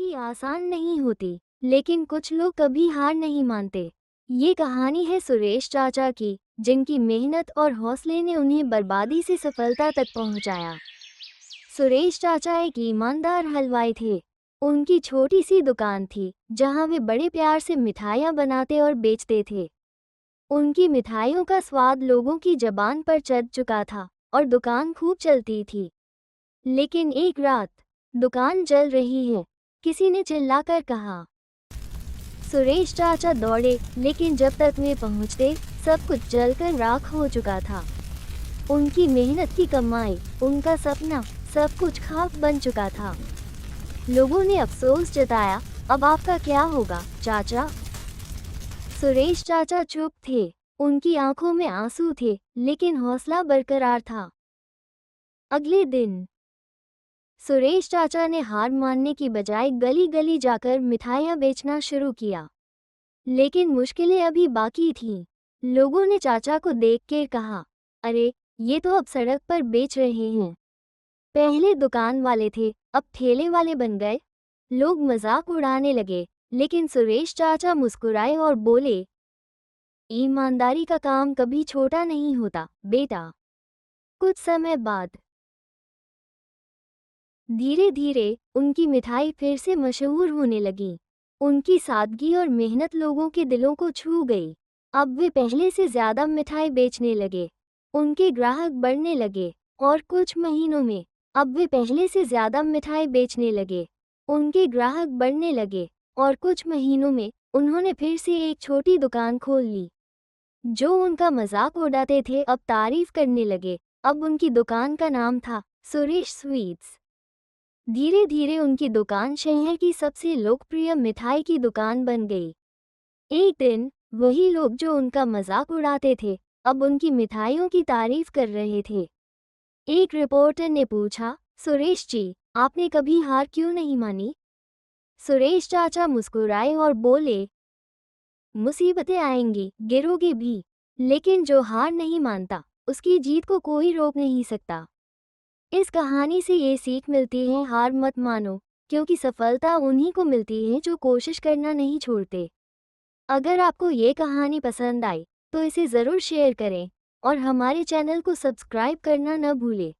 जिंदगी आसान नहीं होती, लेकिन कुछ लोग कभी हार नहीं मानते। ये कहानी है सुरेश चाचा की, जिनकी मेहनत और हौसले ने उन्हें बर्बादी से सफलता तक पहुंचाया। सुरेश चाचा एक ईमानदार हलवाई थे। उनकी छोटी सी दुकान थी, जहां वे बड़े प्यार से मिठाइयां बनाते और बेचते थे। उनकी मिठाइयों का स्वाद लोगों की जबान पर चढ़ चुका था और दुकान खूब चलती थी। लेकिन एक रात, दुकान जल रही है, किसी ने चिल्लाकर कहा। सुरेश चाचा दौड़े, लेकिन जब तक वे पहुंचते, सब कुछ जलकर राख हो चुका था। उनकी मेहनत की कमाई, उनका सपना, सब कुछ खाक बन चुका था। लोगों ने अफसोस जताया, अब आपका क्या होगा, चाचा? सुरेश चाचा चुप थे। उनकी आंखों में आंसू थे, लेकिन हौसला बरकरार था। अगले दिन सुरेश चाचा ने हार मानने की बजाय गली गली जाकर मिठाइयाँ बेचना शुरू किया। लेकिन मुश्किलें अभी बाकी थीं। लोगों ने चाचा को देखकर कहा, अरे, ये तो अब सड़क पर बेच रहे हैं। पहले दुकान वाले थे, अब ठेले वाले बन गए। लोग मजाक उड़ाने लगे, लेकिन सुरेश चाचा मुस्कुराए और बोले, ईमानदारी का काम कभी छोटा नहीं होता, बेटा। कुछ समय बाद धीरे धीरे उनकी मिठाई फिर से मशहूर होने लगी। उनकी सादगी और मेहनत लोगों के दिलों को छू गई। अब वे पहले से ज्यादा मिठाई बेचने लगे। उनके ग्राहक बढ़ने लगे और कुछ महीनों में अब वे पहले से ज्यादा मिठाई बेचने लगे। उनके ग्राहक बढ़ने लगे और कुछ महीनों में उन्होंने फिर से एक छोटी दुकान खोल ली। जो उनका मजाक उड़ाते थे अब तारीफ करने लगे। अब उनकी दुकान का नाम था सुरेश स्वीट्स। धीरे धीरे उनकी दुकान शहर की सबसे लोकप्रिय मिठाई की दुकान बन गई। एक दिन वही लोग जो उनका मजाक उड़ाते थे, अब उनकी मिठाइयों की तारीफ कर रहे थे। एक रिपोर्टर ने पूछा, सुरेश जी, आपने कभी हार क्यों नहीं मानी? सुरेश चाचा मुस्कुराए और बोले, मुसीबतें आएंगी, गिरोगे भी, लेकिन जो हार नहीं मानता, उसकी जीत को कोई रोक नहीं सकता। इस कहानी से ये सीख मिलती है, हार मत मानो, क्योंकि सफलता उन्हीं को मिलती है जो कोशिश करना नहीं छोड़ते। अगर आपको ये कहानी पसंद आई, तो इसे ज़रूर शेयर करें और हमारे चैनल को सब्सक्राइब करना न भूलें।